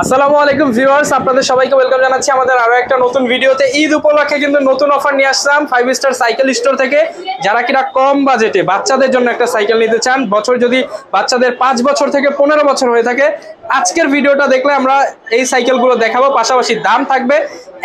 আসসালামু আলাইকুম ভিউয়ার্স, আপনাদের সবাইকে ওয়েলকাম জানাচ্ছি আমাদের আরো একটা নতুন ভিডিওতে। ঈদ উপলক্ষে কিন্তু নতুন অফার নিয়ে আসলাম 5 স্টার সাইকেল স্টোর থেকে। যারা কিনা কম বাজেটে বাচ্চাদের জন্য একটা সাইকেল নিতে চান, বছর যদি বাচ্চাদের 5 বছর থেকে 15 বছর হয়ে থাকে, আজকের ভিডিওটা দেখলে আমরা এই সাইকেলগুলো দেখাবো, পাশাপাশি দাম থাকবে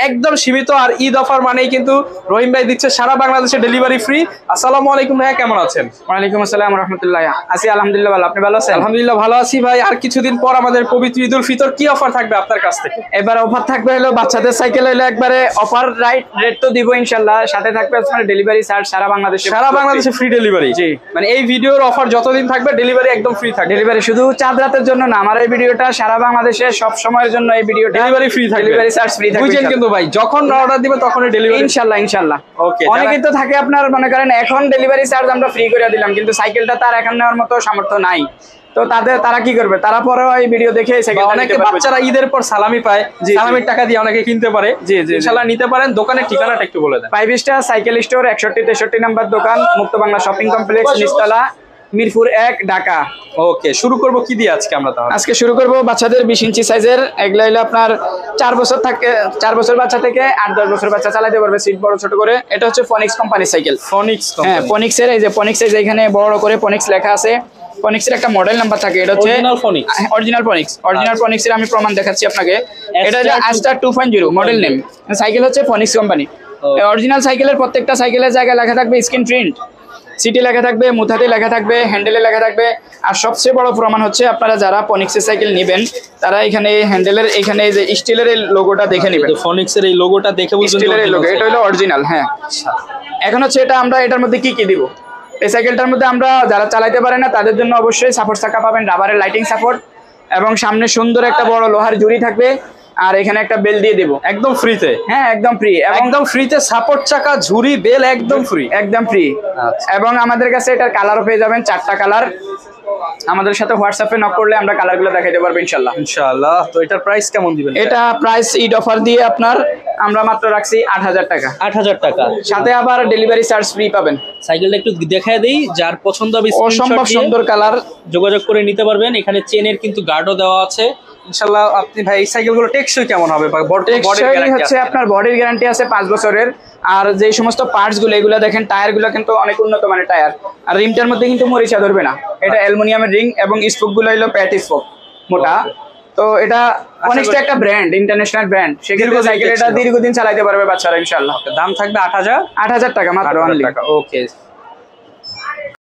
একদম সীমিত। আর ঈদ অফার মানেই কিন্তু রহিম ভাই দিচ্ছে সারা বাংলাদেশে ডেলিভারি ফ্রি। আসসালামু আলাইকুম ভাইয়া, কেমন আছেন? ওয়ালাইকুম আসসালাম রাহমাতুল্লাহ। আছি আলহামদুলিল্লাহ ভালো, আপনি ভালো আছেন? আলহামদুলিল্লাহ ভালো আছি ভাই। আর কিছুদিন পর আমাদের পবিত্র ঈদুল ফিতর, কি অফার থাকবে আপনার কাছ থেকে? এবার অফার থাকবে হলো বাচ্চাদের সাইকেল হলো একবারে অফার রেট তো দিব ইনশাআল্লাহ। সাথে থাকবে আপনার ডেলিভারি চার্জ সারা বাংলাদেশে ফ্রি ডেলিভারি। জি, মানে এই ভিডিওর অফার যতদিন থাকবে ডেলিভারি একদম ফ্রি থাকবে। ডেলিভারি শুধু চাঁদ রাতের জন্য না, আমার এই ভিডিওটা সারা বাংলাদেশে সব সময়ের জন্য এই ভিডিওটা ডেলিভারি ফ্রি থাকবে, ডেলিভারি চার্জ ফ্রি থাকবে। বুঝেন কিন্তু ভাই, যখন অর্ডার দিবে তখনই ডেলিভারি ইনশাআল্লাহ। ওকে। অনেকেই তো থাকে আপনার মনে করেন এখন ডেলিভারি চার্জ আমরা ফ্রি করে দিলাম, কিন্তু সাইকেলটা তার এখন নেওয়ার মতো সামর্থ্য নাই, তো তারা কি করবে? তারা পরে এই ভিডিও দেখে অনেকে বাচ্চারা ঈদের পর সালামি পায়, সালামির টাকা দিয়ে অনেকে কিনতে পারে। জি জি, ইনশাআল্লাহ নিতে পারেন। দোকানের ঠিকানাটা একটু বলে দেন। 5 স্টার সাইকেল স্টোর 61-63 নম্বর দোকান, মুক্ত বাংলা শপিং কমপ্লেক্স, নিচতলা, মিরপুর 1, ঢাকা। ওকে, শুরু করব কি দিয়ে আজকে আমরা? তাহলে আজকে শুরু করব বাচ্চাদের 20 ইঞ্চি সাইজের। এগুলা হলো আপনার 4 বছর বাচ্চা থেকে 8-10 বছর বাচ্চা চালাতে পারবে, সিট বড় ছোট করে। এটা হচ্ছে ফনিক্স কোম্পানির সাইকেল। ফনিক্স? হ্যাঁ, ফনিক্সের এই যে ফনিক্স, এই যে এখানে বড় করে ফনিক্স লেখা আছে। ফনিক্সের একটা মডেল নাম্বার থাকে, এটা হচ্ছে অরিজিনাল ফনিক্সের আমি প্রমাণ দেখাচ্ছি আপনাকে। এটা হচ্ছে আস্টার 2.0 মডেল নেম। সাইকেল হচ্ছে ফনিক্স কোম্পানি। অরিজিনাল সাইকেলের প্রত্যেকটা সাইকেলের জায়গায় লেখা থাকবে স্ক্রিন প্রিন্ট, সিটে লেখা থাকবে, মুথাতে লেখা থাকবে, হ্যান্ডেলে লেখা থাকবে। আর সবচেয়ে বড় প্রমাণ হচ্ছে আপনারা যারা ফনিক্সের সাইকেল নেবেন তারা এখানে হ্যান্ডেলের এখানে যে স্টিলের এই লোগোটা দেখে নেবেন। ফনিক্সের এই লোগোটা দেখে বুঝবেন স্টিলের এই লোগো, এটা হলো অরিজিনাল। হ্যাঁ, এখন হচ্ছে এটা আমরা এটার মধ্যে কি দিব, এই সাইকেলটার মধ্যে আমরা যারা চালাতে পারে না তাদের জন্য অবশ্যই সাপোর্ট চাকা পাবেন, রাবারের লাইটিং সাপোর্ট, এবং সামনে সুন্দর একটা বড় লোহার জুড়ি থাকবে। আর এখানে একটা বেল দিয়ে দেবো একদম ফ্রিতে। হ্যাঁ, একদম ফ্রি, একদম ফ্রিতে সাপোর্ট চাকা, ঝুড়ি, বেল একদম ফ্রি, একদম ফ্রি। এবং আমাদের কাছে এটার কালারও পেয়ে যাবেন, 4টা কালার। আমাদের সাথে হোয়াটসঅ্যাপে নক করলে আমরা কালারগুলো দেখাইতে পারবো ইনশাআল্লাহ। তো এটার প্রাইস কেমন দিবেন? এটা প্রাইস ঈদ অফার দিয়ে আপনার আমরা মাত্র রাখছি 8000 টাকা। 8000 টাকা, সাথে আবার ডেলিভারি চার্জ ফ্রি পাবেন। সাইকেলটা একটু দেখায় দেই, যার পছন্দ হবে অসম্ভব সুন্দর কালার, যোগাযোগ করে নিতে পারবেন। এখানে চেনের কিন্তু গার্ডও দেওয়া আছে। ইনশাআল্লাহ। আপনি ভাই এই সাইকেলগুলো টেকসই কেমন হবে? হচ্ছে আপনার বডির গ্যারান্টি আছে 5 বছরের। আর যে সমস্ত পার্টস গুলো এগুলো দেখেন, টায়ার গুলো কিন্তু অনেক উন্নত মানের টায়ার। আর রিমটার মধ্যে কিন্তু মরিচা ধরবে না, এটা অ্যালুমিনিয়ামের রিং, এবং স্পোক গুলো হলো প্যাট স্পোক মোটা। তো এটা অনেকটা একটা ব্র্যান্ড, ইন্টারন্যাশনাল ব্র্যান্ড। সেক্ষেত্রে সাইকেল এটা দীর্ঘদিন চালাতে পারবে বাচ্চারা ইনশাআল্লাহ। দাম থাকবে 8000 টাকা মাত্র। ওকে।